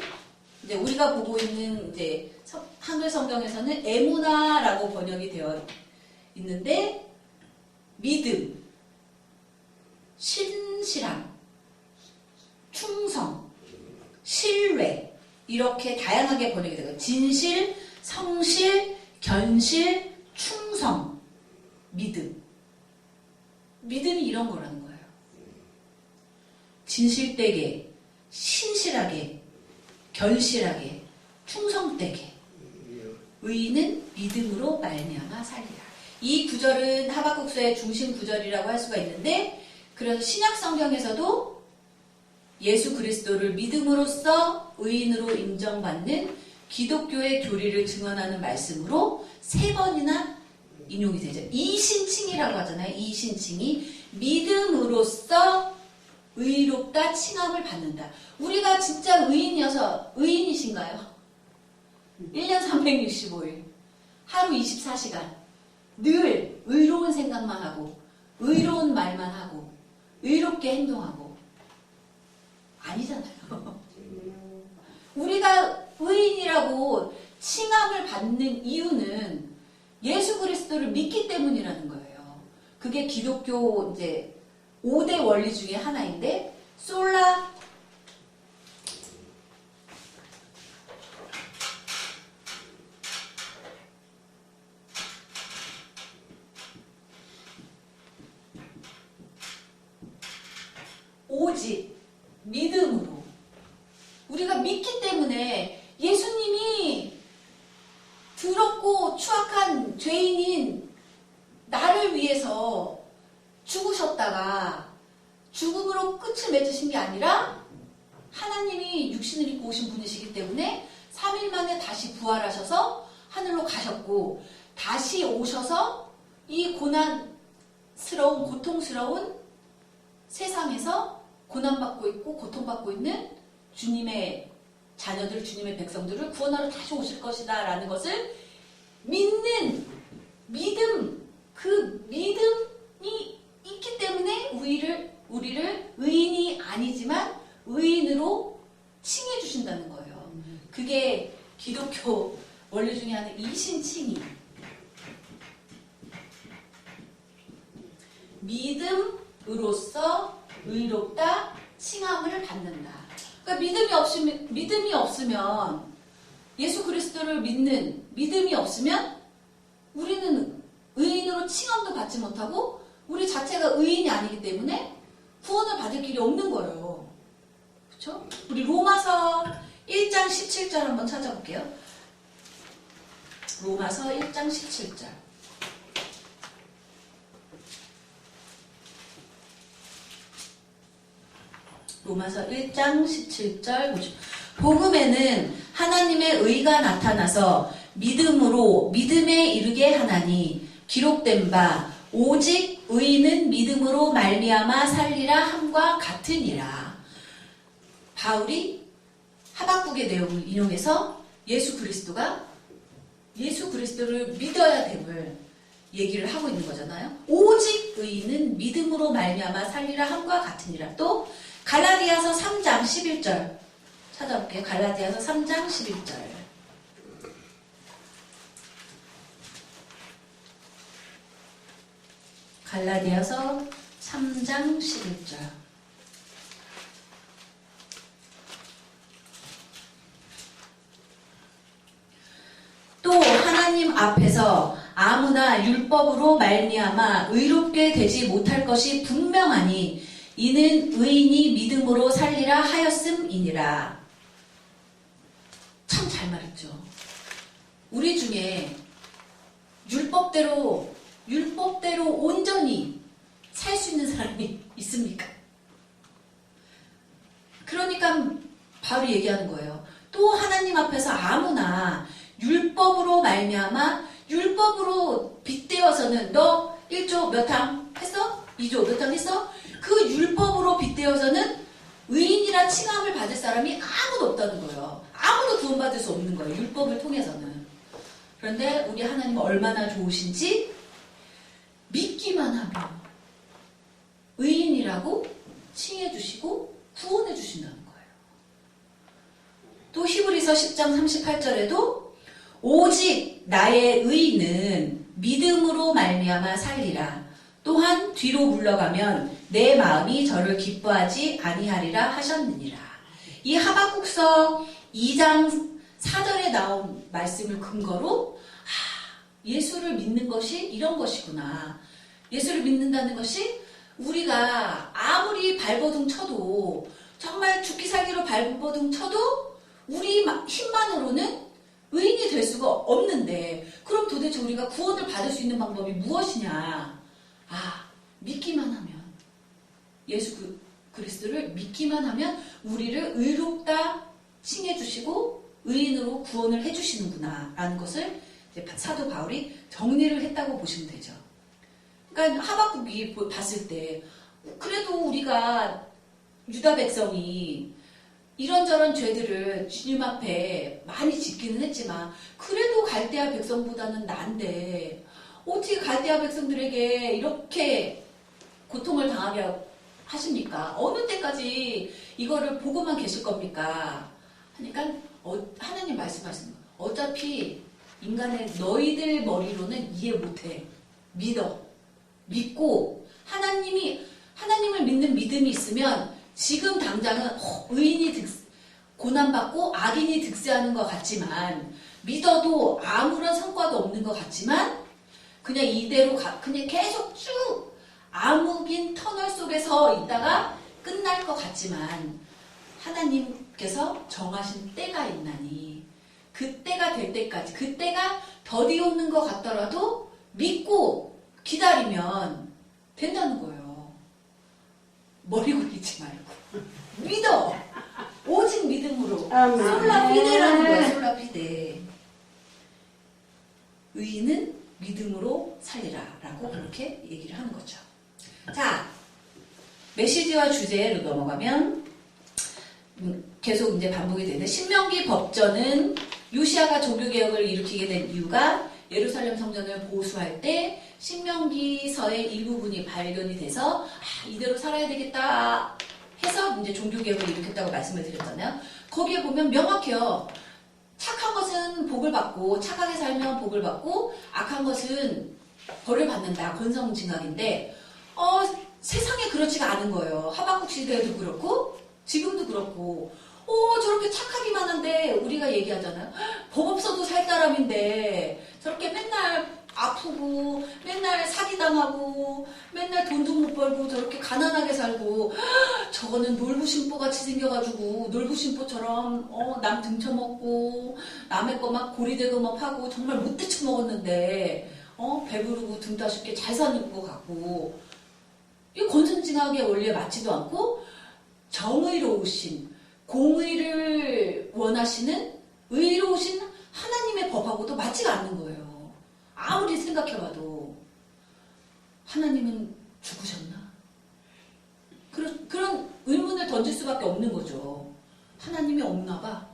이제 우리가 보고 있는 이제 한글 성경에서는 에무나라고 번역이 되어 있는데 믿음, 신실함, 충성, 신뢰 이렇게 다양하게 번역이 되고 진실, 성실, 견실, 충성, 믿음이 이런 거라는 거예요. 진실되게, 신실하게, 견실하게, 충성되게 의인은 믿음으로 말미암아 살리라. 이 구절은 하박국서의 중심 구절이라고 할 수가 있는데 그래서 신약 성경에서도 예수 그리스도를 믿음으로써 의인으로 인정받는 기독교의 교리를 증언하는 말씀으로 3번이나 인용이 되죠. 이신칭이라고 하잖아요. 이신칭이 믿음으로써 의롭다 칭함을 받는다. 우리가 진짜 의인이신가요? 1년 365일 하루 24시간 늘 의로운 생각만 하고 의로운 말만 하고 의롭게 행동하고 아니잖아요. 우리가 의인이라고 칭함을 받는 이유는 예수 그리스도를 믿기 때문이라는 거예요. 그게 기독교 이제 5대 원리 중에 하나인데, 솔라 오직 믿음으로, 우리가 믿기 때문에 예수님이 더럽고 추악한 죄인인 나를 위해서 죽으셨다가 죽음으로 끝을 맺으신 게 아니라 하나님이 육신을 입고 오신 분이시기 때문에 3일 만에 다시 부활하셔서 하늘로 가셨고, 다시 오셔서 이 고난스러운, 고통스러운 세상에서 고난받고 있고 고통받고 있는 주님의 자녀들, 주님의 백성들을 구원하러 다시 오실 것이다 라는 것을 믿는 믿음, 그 믿음이 있기 때문에 우리를 의인이 아니지만 의인으로 칭해 주신다는 거예요. 그게 기독교 원리 중에 하나의 이신칭의. 믿음으로써 의롭다, 칭함을 받는다. 그러니까 믿음이 없으면 예수 그리스도를 믿는 믿음이 없으면 우리는 의인으로 칭함도 받지 못하고 우리 자체가 의인이 아니기 때문에 구원을 받을 길이 없는 거예요. 그렇죠? 우리 로마서 1장 17절 한번 찾아볼게요. 로마서 1장 17절. 로마서 1장 17절 보시죠. 복음에는 하나님의 의가 나타나서 믿음으로 믿음에 이르게 하나니 기록된 바 오직 의인은 믿음으로 말미암아 살리라 함과 같으니라. 바울이 하박국의 내용을 인용해서 예수 그리스도를 믿어야 됨을 얘기를 하고 있는 거잖아요. 오직 의인은 믿음으로 말미암아 살리라 함과 같으니라. 또 갈라디아서 3장 11절 찾아볼게요. 갈라디아서 3장 11절. 갈라디아서 3장 11절. 또 하나님 앞에서 아무나 율법으로 말미암아 의롭게 되지 못할 것이 분명하니 이는 의인이 믿음으로 살리라 하였음이니라. 참 잘 말했죠. 우리 중에 율법대로 온전히 살 수 있는 사람이 있습니까? 그러니까 바로 얘기하는 거예요. 또 하나님 앞에서 아무나 율법으로 말미암아 율법으로 빗대어서는 너 1조 몇 항 했어? 2조 몇 항 했어? 그 율법으로 빗대어서는 의인이라 칭함을 받을 사람이 아무도 없다는 거예요. 아무도 구원받을 수 없는 거예요. 율법을 통해서는. 그런데 우리 하나님은 얼마나 좋으신지 믿기만 하면 의인이라고 칭해 주시고 구원해 주신다는 거예요. 또 히브리서 10장 38절에도 오직 나의 의인은 믿음으로 말미암아 살리라. 또한 뒤로 물러가면 내 마음이 저를 기뻐하지 아니하리라 하셨느니라. 이 하박국서 2장 4절에 나온 말씀을 근거로 예수를 믿는 것이 이런 것이구나. 예수를 믿는다는 것이 우리가 아무리 발버둥 쳐도 정말 죽기 살기로 발버둥 쳐도 우리 힘만으로는 의인이 될 수가 없는데 그럼 도대체 우리가 구원을 받을 수 있는 방법이 무엇이냐? 믿기만 하면 예수 그리스도를 믿기만 하면 우리를 의롭다 칭해 주시고 의인으로 구원을 해 주시는구나 라는 것을 이제 사도 바울이 정리를 했다고 보시면 되죠. 그러니까 하박국이 봤을 때 그래도 우리가 유다 백성이 이런저런 죄들을 주님 앞에 많이 짓기는 했지만 그래도 갈대아 백성보다는 난데 어떻게 갈대아 백성들에게 이렇게 고통을 당하게 하십니까? 어느 때까지 이거를 보고만 계실 겁니까? 하니까 하나님 말씀하시는 거예요. 어차피 인간의 너희들 머리로는 이해 못해. 믿어. 믿고 하나님을 믿는 믿음이 있으면 지금 당장은 의인이 고난받고 악인이 득세하는 것 같지만 믿어도 아무런 성과도 없는 것 같지만 그냥 이대로 그냥 계속 쭉 암흑인 터널 속에서 있다가 끝날 것 같지만 하나님께서 정하신 때가 있나니 그 때가 될 때까지 그 때가 더디 오는 것 같더라도 믿고 기다리면 된다는 거예요. 머리 굴리지 말고 믿어. 오직 믿음으로 솔라피데라는 거야. 솔라피데. 의인은 믿음으로 살리라 라고 그렇게 얘기를 하는 거죠. 자, 메시지와 주제로 넘어가면 계속 이제 반복이 되는데 신명기 법전은 요시야가 종교개혁을 일으키게 된 이유가 예루살렘 성전을 보수할 때 신명기서의 일부분이 발견이 돼서 이대로 살아야 되겠다 해서 이제 종교개혁을 일으켰다고 말씀을 드렸잖아요. 거기에 보면 명확해요. 착한 것은 복을 받고 착하게 살면 복을 받고 악한 것은 벌을 받는다. 권성징악인데 세상에 그렇지가 않은 거예요. 하박국 시대에도 그렇고 지금도 그렇고 저렇게 착하기만 한데 우리가 얘기하잖아요. 법 없어도 살 사람인데 저렇게 맨날 아프고 맨날 사기당하고 맨날 돈도 못 벌고 저렇게 가난하게 살고 저거는 놀부심보같이 생겨가지고 놀부심보처럼 남 등쳐먹고 남의 거 막 고리대고 막 하고 정말 못돼 처먹었는데 배부르고 등 따숩게 잘 사는 것 같고 이 권선징악의 원리에 맞지도 않고 정의로우신 공의를 원하시는 의로우신 하나님의 법하고도 맞지가 않는 거예요. 아무리 생각해봐도 하나님은 죽으셨나? 그런 의문을 던질 수밖에 없는 거죠. 하나님이 없나 봐.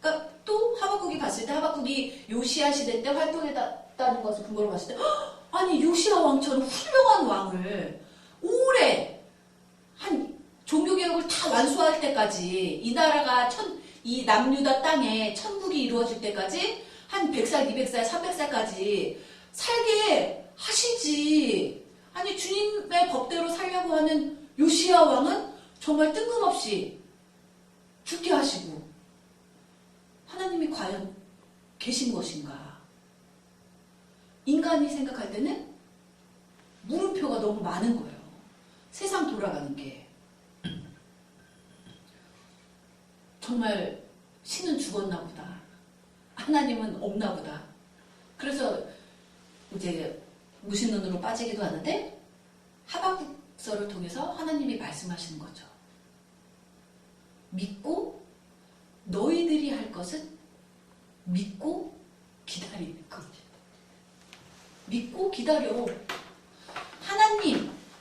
그러니까 또 하박국이 봤을 때 하박국이 요시야 시대 때 활동했다는 것을 근거로 봤을 때 아니 요시야 왕처럼 훌륭한 왕을 오래 한 종교개혁을 다 완수할 때까지 이 나라가 이 남유다 땅에 천국이 이루어질 때까지 한 100살, 200살, 300살까지 살게 하시지. 아니 주님의 법대로 살려고 하는 요시야 왕은 정말 뜬금없이 죽게 하시고 하나님이 과연 계신 것인가? 인간이 생각할 때는 물음표가 너무 많은 거예요. 세상 돌아가는 게. 정말 신은 죽었나 보다. 하나님은 없나 보다. 그래서 이제 무신론으로 빠지기도 하는데 하박국서를 통해서 하나님이 말씀하시는 거죠. 믿고 너희들이 할 것은 믿고 기다리는 겁니다. 믿고 기다려.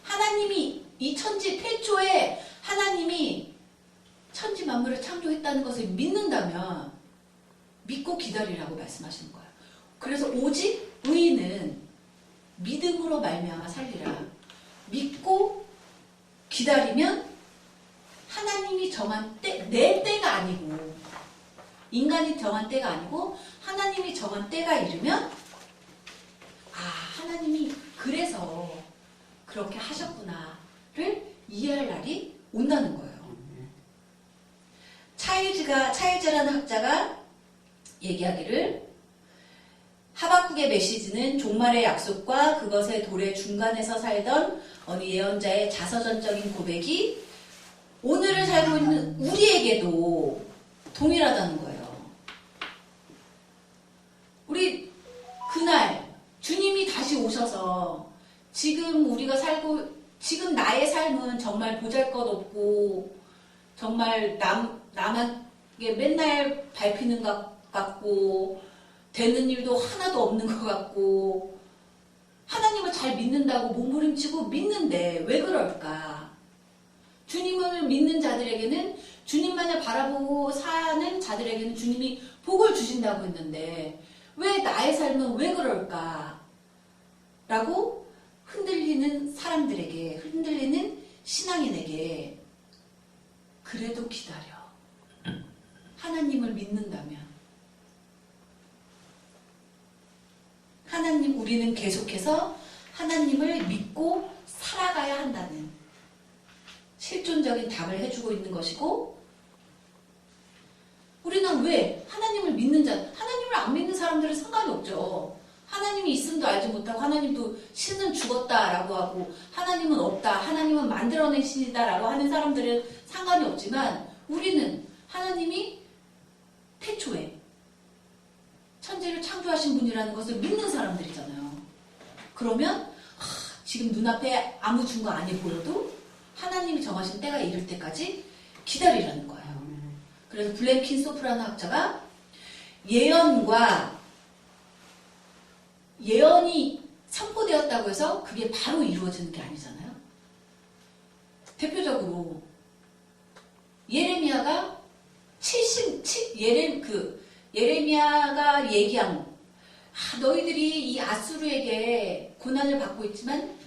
하나님이 이 천지 태초에 하나님이 천지 만물을 창조했다는 것을 믿는다면 믿고 기다리라고 말씀하시는 거예요. 그래서 오직 의인은 믿음으로 말미암아 살리라. 믿고 기다리면 하나님이 정한 내 때가 아니고 인간이 정한 때가 아니고 하나님이 정한 때가 이르면 하나님이 그래서 그렇게 하셨구나를 이해할 날이 온다는 거예요. 차일즈라는 학자가 얘기하기를 하박국의 메시지는 종말의 약속과 그것의 도래 중간에서 살던 어느 예언자의 자서전적인 고백이 오늘을 살고 있는 우리에게도 동일하다는 거예요. 우리 그날 주님이 다시 오셔서 지금 우리가 지금 나의 삶은 정말 보잘것없고 정말 남에게 맨날 밟히는 것 같고 되는 일도 하나도 없는 것 같고 하나님을 잘 믿는다고 몸부림치고 믿는데 왜 그럴까? 주님을 믿는 자들에게는 주님만을 바라보고 사는 자들에게는 주님이 복을 주신다고 했는데 왜 나의 삶은 왜 그럴까? 라고 흔들리는 사람들에게 흔들리는 신앙인에게 그래도 기다려. 하나님을 믿는다면 계속해서 하나님을 믿고 살아가야 한다는 실존적인 답을 해주고 있는 것이고, 우리는 왜 하나님을 믿는 자, 하나님을 안 믿는 사람들은 상관이 없죠. 하나님이 있음도 알지 못하고, 하나님도 신은 죽었다라고 하고, 하나님은 없다, 하나님은 만들어낸 신이다라고 하는 사람들은 상관이 없지만, 우리는 하나님이 태초에 천지를 창조하신 분이라는 것을 믿는 사람들이잖아요. 그러면 지금 눈앞에 아무 증거 아니 보여도 하나님이 정하신 때가 이를 때까지 기다리라는 거예요. 그래서 블랙 킨소프라는 학자가 예언이 선포되었다고 해서 그게 바로 이루어지는 게 아니잖아요. 대표적으로 예레미야가 예레미야가 얘기한 너희들이 이 아수르에게 고난을 받고 있지만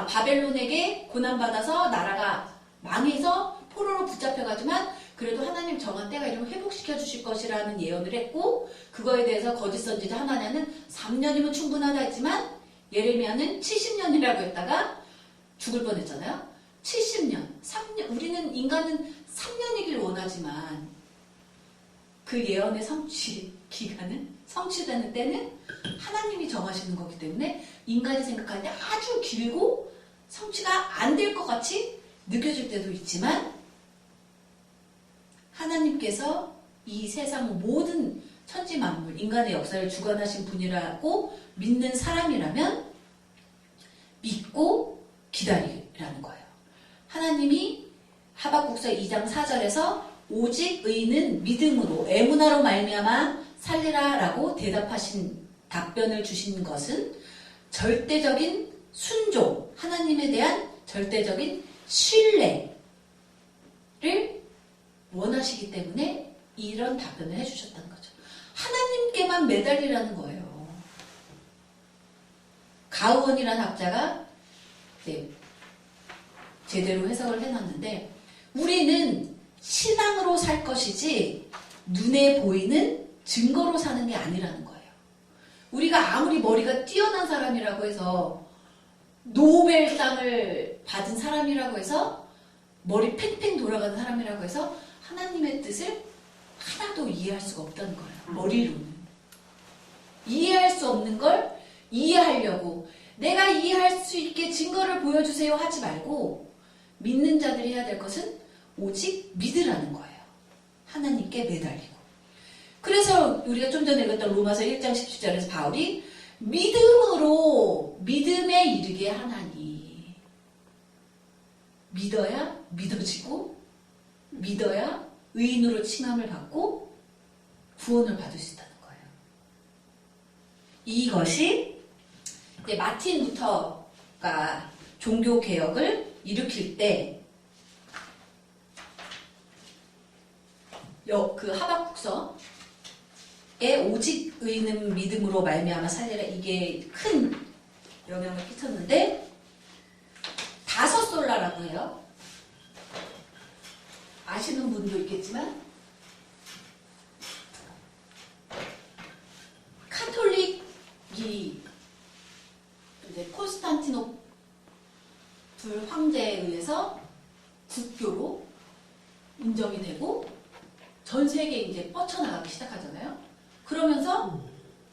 바벨론에게 고난받아서 나라가 망해서 포로로 붙잡혀가지만 그래도 하나님 정한 때가 이르면 회복시켜 주실 것이라는 예언을 했고, 그거에 대해서 거짓 선지자 하나냐는 3년이면 충분하다 했지만 예레미야는 70년이라고 했다가 죽을 뻔했잖아요. 70년, 3년, 우리는 인간은 3년이길 원하지만 그 예언의 성취 기간은, 성취되는 때는 하나님이 정하시는 거기 때문에 인간이 생각할 때 아주 길고 성취가 안 될 것 같이 느껴질 때도 있지만, 하나님께서 이 세상 모든 천지 만물, 인간의 역사를 주관하신 분이라고 믿는 사람이라면 믿고 기다리라는 거예요. 하나님이 하박국서 2장 4절에서 오직 의인은 믿음으로 에무나로 말미암아 살리라 라고 대답하신 답변을 주신 것은 절대적인 순종, 하나님에 대한 절대적인 신뢰를 원하시기 때문에 이런 답변을 해주셨다는 거죠. 하나님께만 매달리라는 거예요. 가우원이라는 학자가 제대로 해석을 해놨는데, 우리는 신앙으로 살 것이지 눈에 보이는 증거로 사는 게 아니라는 거예요. 우리가 아무리 머리가 뛰어난 사람이라고 해서, 노벨상을 받은 사람이라고 해서, 머리 팽팽 돌아가는 사람이라고 해서 하나님의 뜻을 하나도 이해할 수가 없다는 거예요. 머리로는. 이해할 수 없는 걸 이해하려고 내가 이해할 수 있게 증거를 보여주세요 하지 말고, 믿는 자들이 해야 될 것은 오직 믿으라는 거예요. 하나님께 매달리고. 그래서 우리가 좀 전에 읽었던 로마서 1장 17절에서 바울이 믿음으로 믿음에 이르게 하나니, 믿어야 믿어지고 믿어야 의인으로 칭함을 받고 구원을 받을 수 있다는 거예요. 이것이 마틴 루터가 종교개혁을 일으킬 때 그 하박국서에 오직 의인은 믿음으로 말미암아 살리라, 이게 큰 영향을 끼쳤는데, 5솔라라고 해요. 아시는 분도 있겠지만 카톨릭이 이제 콘스탄티노플 황제에 의해서 국교로 인정이 되고 전 세계에 이제 뻗쳐나가기 시작하잖아요. 그러면서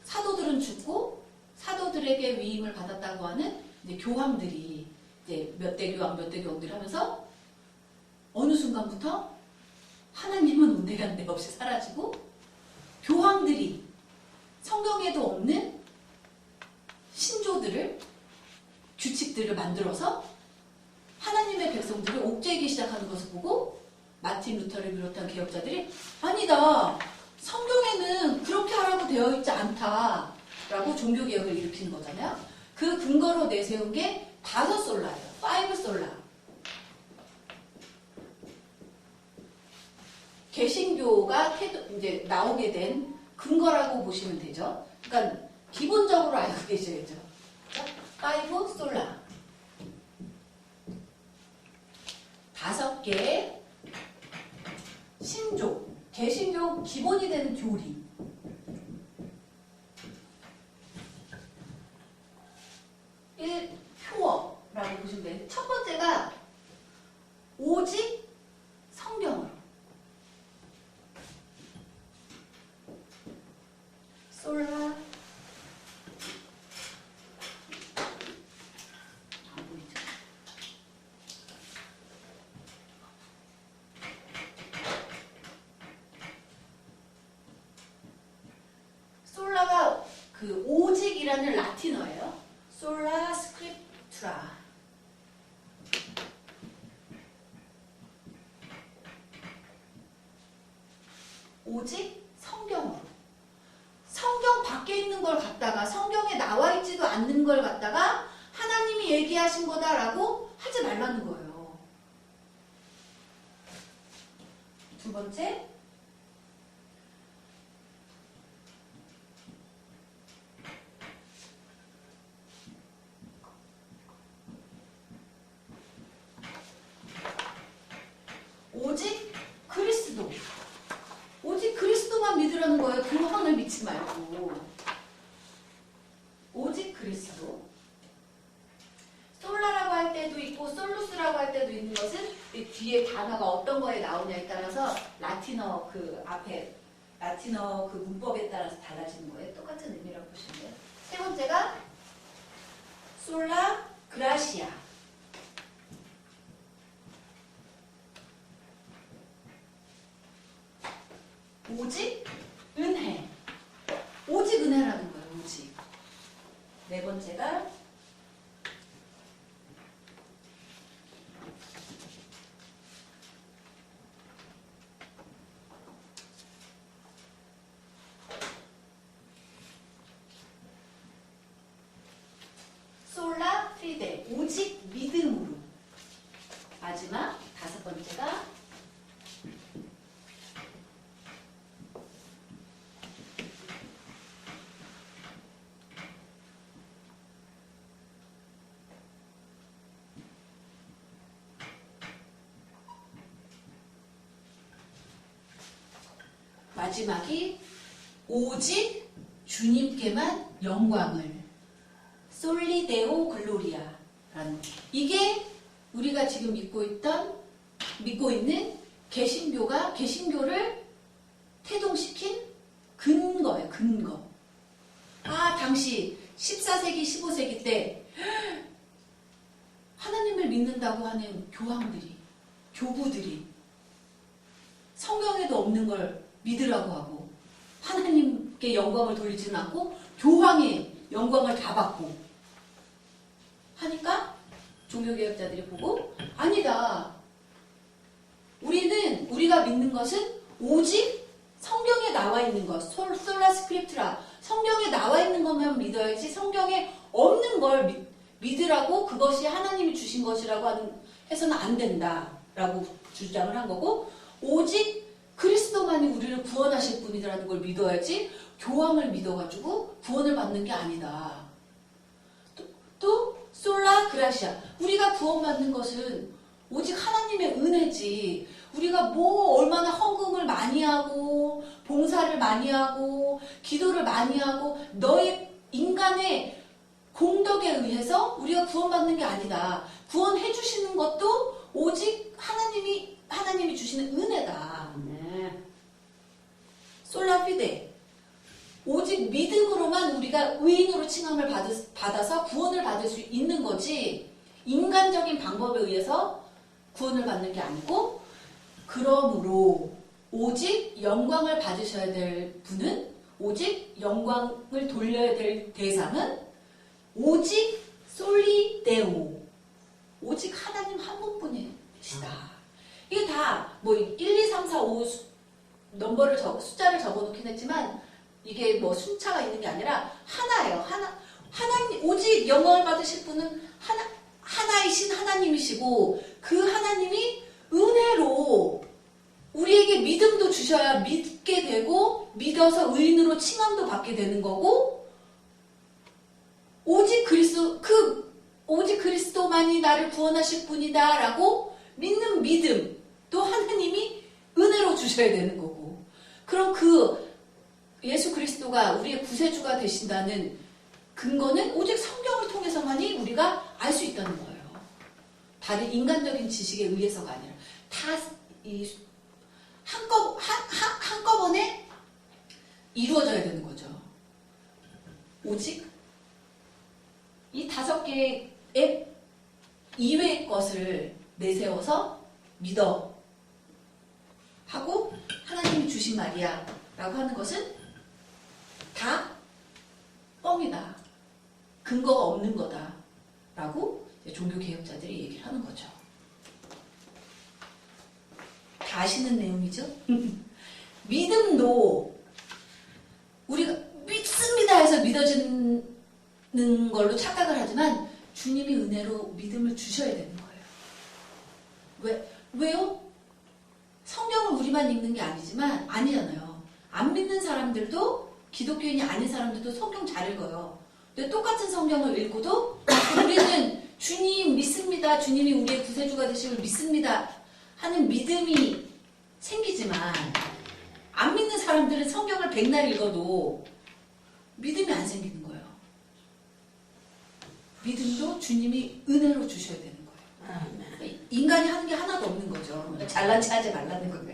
사도들은 죽고 사도들에게 위임을 받았다고 하는 이제 교황들이 이제 몇 대 교황들이 하면서 어느 순간부터 하나님은 온데간데 없이 사라지고, 교황들이 성경에도 없는 신조들을, 규칙들을 만들어서 하나님의 백성들을 옥죄이기 시작하는 것을 보고 마틴 루터를 비롯한 개혁자들이 아니다, 성경에는 그렇게 하라고 되어 있지 않다라고 종교개혁을 일으키는 거잖아요. 그 근거로 내세운 게 5솔라예요. 5솔라. 개신교가 이제 나오게 된 근거라고 보시면 되죠. 그러니까 기본적으로 알고 계셔야죠. 5솔라. 5개의 신조, 개신교 기본이 되는 교리. 오직 성경으로. 성경 밖에 있는 걸 갖다가 성경에 나와 있지도 않는 걸 갖다가 하나님이 얘기하신 거다라고 하지 말라는 거예요. 두 번째, 오직 그리스도. 오직 그리스도만 믿으라는 거예요. 교황을 믿지 말고. 오직 그리스도. 솔라라고 할 때도 있고 솔루스라고 할 때도 있는 것은 이 뒤에 단어가 어떤 거에 나오냐에 따라서 라틴어 그 앞에 라틴어 그 문법에 따라서 달라지는 거예요. 똑같은 의미라고 보시면 돼요. 세 번째가 솔라 그라시아. 오직 은혜. 오직 은혜라는 거예요. 오직. 네 번째가 솔라 피데. 오직 믿음으로. 마지막 다섯 번째가 마지막이 오직 주님께만 영광을. 솔리데오 글로리아라는 이게 우리가 지금 믿고 있는 개신교를 태동시킨 근거예요. 근거. 당시 14세기, 15세기 때 하나님을 믿는다고 하는 교황들이, 교부들이 성경에도 없는 걸 믿으라고 하고 하나님께 영광을 돌리지는 않고 교황의 영광을 다 받고 하니까 종교개혁자들이 보고 아니다. 우리가 믿는 것은 오직 성경에 나와 있는 것, 솔라 스크립트라. 성경에 나와 있는 것만 믿어야지 성경에 없는 걸 믿으라고 그것이 하나님이 주신 것이라고 해서는 안 된다라고 주장을 한 거고 오직 그리스도만이 우리를 구원하실 분이라는 걸 믿어야지 교황을 믿어가지고 구원을 받는 게 아니다. 또 솔라 그라시아. 우리가 구원받는 것은 오직 하나님의 은혜지. 우리가 얼마나 헌금을 많이 하고 봉사를 많이 하고 기도를 많이 하고 너의 인간의 공덕에 의해서 우리가 구원받는 게 아니다. 구원해 주시는 것도 오직 하나님이 주시는 은혜다. 솔라 피데. 오직 믿음으로만 우리가 의인으로 칭함을 받아서 구원을 받을 수 있는 거지 인간적인 방법에 의해서 구원을 받는 게 아니고 그러므로 오직 영광을 받으셔야 될 분은 오직 영광을 돌려야 될 대상은 오직 솔리데오. 오직 하나님 한 분뿐이시다. 이게 다 1, 2, 3, 4, 5 숫자를 적어놓긴 했지만 이게 순차가 있는 게 아니라 하나예요. 하나님, 오직 영광을 받으실 분은 하나이신 하나님이시고 그 하나님이 은혜로 우리에게 믿음도 주셔야 믿게 되고 믿어서 의인으로 칭함도 받게 되는 거고 오직 그리스도만이 나를 구원하실 분이다라고 믿는 믿음 또 하나님이 은혜로 주셔야 되는 거고 그럼 예수 그리스도가 우리의 구세주가 되신다는 근거는 오직 성경을 통해서만이 우리가 알 수 있다는 거예요. 다른 인간적인 지식에 의해서가 아니라 다 한꺼번에 이루어져야 되는 거죠. 오직 이 5개의 이외의 것을 내세워서 믿어 하고 하나님이 주신 말이야 라고 하는 것은 다 뻥이다. 근거가 없는 거다. 라고 종교개혁자들이 얘기를 하는 거죠. 다 아시는 내용이죠? 믿음도 우리가 믿습니다 해서 믿어지는 걸로 착각을 하지만 주님이 은혜로 믿음을 주셔야 되는 거예요. 왜요? 성경을 우리만 읽는 게 아니잖아요. 안 믿는 사람들도 기독교인이 아닌 사람들도 성경 잘 읽어요. 근데 똑같은 성경을 읽고도 우리는 주님 믿습니다. 주님이 우리의 구세주가 되심을 믿습니다. 하는 믿음이 생기지만 안 믿는 사람들은 성경을 백날 읽어도 믿음이 안 생기는 거예요. 믿음도 주님이 은혜로 주셔야 되는 거예요. 인간이 하는 게 하나도 없는 거죠. 잘난 체 하지 말라는 거예요.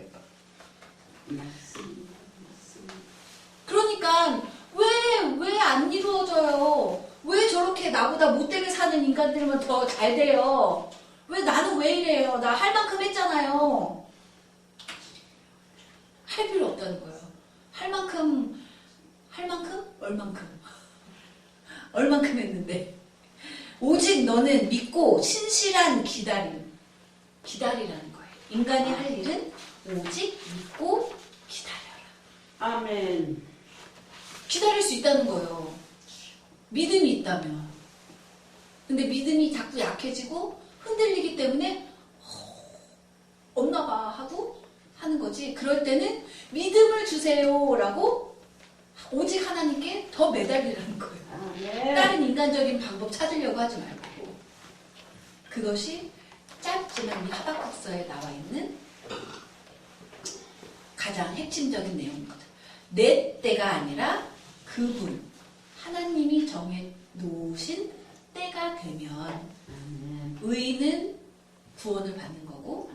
그러니까 왜 안 이루어져요? 왜 저렇게 나보다 못되게 사는 인간들만 더 잘 돼요? 왜 나는 왜 이래요? 나 할 만큼 했잖아요. 할 필요 없다는 거예요. 할 만큼 얼만큼 했는데 오직 너는 믿고 신실한 기다리라는 거예요. 인간이 할 일은 오직 믿고 기다려라.
아멘.
기다릴 수 있다는 거예요. 믿음이 있다면. 근데 믿음이 자꾸 약해지고 흔들리기 때문에 없나 봐 하고 하는 거지. 그럴 때는 믿음을 주세요라고 오직 하나님께 더 매달리라는 거예요.
아멘.
다른 인간적인 방법 찾으려고 하지 말고. 그것이 짧지만 이 하박국서에 나와 있는 가장 핵심적인 내용이거든. 내 때가 아니라 그분, 하나님이 정해 놓으신 때가 되면 의인은 구원을 받는 거고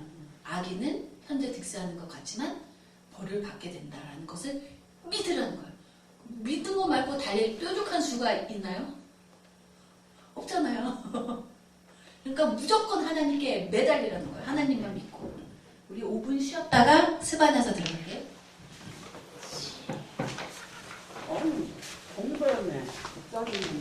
악인은 현재 득세하는 것 같지만 벌을 받게 된다라는 것을 믿으라는 거예요. 믿는 거 말고 달리 뾰족한 수가 있나요? 없잖아요. 그러니까 무조건 하나님께 매달리라는 거예요. 하나님만 믿고. 우리 5분 쉬었다가 스바나서 들어갈게요.
공부했네. 갑자기.